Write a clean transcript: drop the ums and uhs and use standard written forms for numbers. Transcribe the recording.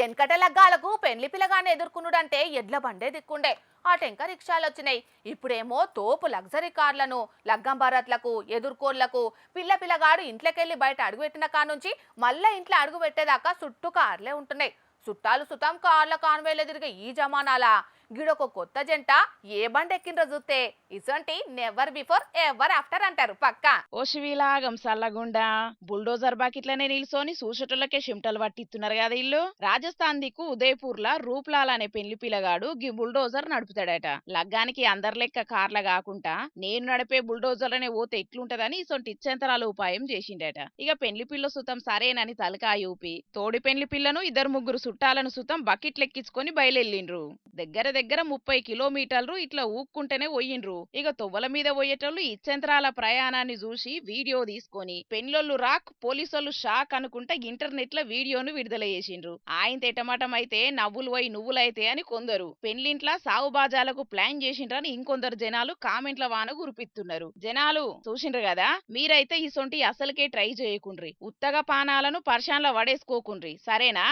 ఎన్కట లగ్గాలకు పెండ్లి పిల్లగాన్ని ఎదుర్కొనుడంటే ఎడ్ల బండే దిక్కుండే. ఆ టెంక రిక్షాలు వచ్చినాయి. ఇప్పుడేమో తోపు లగ్జరీ కార్లను లగ్గం భారత్లకు ఎదుర్కోళ్లకు పిల్లగాడు ఇంట్లోకెళ్ళి బయట అడుగు పెట్టిన కానుంచి మళ్ళా ఇంట్లో అడుగు పెట్టేదాకా చుట్టూ కార్లే ఉంటున్నాయి. చుట్టాలు సుతం కార్ల కాన్వేలు ఎదిరిగే ఈ జమానాల గిడొక కొత్త జంట ఏ బండి ఎక్కిండ్రో చూస్తే ఇసంటి నెవర్ బిఫోర్ ఎవర్ ఆఫ్టర్ అంటారు పక్కా. ఓషివిలాగం సల్లగుండా బుల్డోజర్ బాకిట్లనే నిల్సోని సూసటోళ్ళకే షిమ్టలు పట్టిస్తున్నారు కదా ఇల్లు. రాజస్థాన్ దిక్కు ఉదయపూర్ లా రూప్లాల్ అనే పెళ్లి పిల్లగాడు గీ బుల్డోజర్ నడుపుతాడట. లగ్గానికి అందరి లెక్క కార్ల కాకుండా నేను నడిపే బుల్డోజర్ అనే పోతే ఎట్లుంటదని ఇసొంటి ఇచ్చెంతరాల ఉపాయం చేసిండట. ఇక పెళ్లి పిల్ల సుతం సరేనని తలకాయ ఊపి తోడి పెళ్లి పిల్లను ఇద్దరు ముగ్గురు చుట్టాలను సుతం బకెట్లెక్కించుకొని బయలుదేరిండ్రు. దగ్గర దగ్గర 30 కిలోమీటర్లు ఇట్లా ఊక్కుంటేనే పోయిండ్రు. ఇక తొవ్వల మీద పోయేటోళ్ళు ఇచ్చెంతరాల ప్రయాణాన్ని చూసి వీడియో తీసుకొని పెళ్లొల్లు రాక్ పోలీసోళ్ళు షాక్ అనుకుంటా ఇంటర్నెట్ లో వీడియోను విడుదల చేసిండ్రు. ఆయన తెటమటం అయితే నవ్వులు పోయి నువ్వులైతే అని కొందరు, పెళ్లింట్ల సావు బాజాలకు ప్లాన్ చేసిండ్రని ఇంకొందరు జనాలు కామెంట్ల వాన గురిపిస్తున్నారు. జనాలు చూసిండ్రు కదా, మీరైతే ఇసొంటి అసలుకే ట్రై చేయకుండ్రి. ఉత్తగా పానాలను పర్షాన్ల వడేసుకోకుండ్రి సరేనా.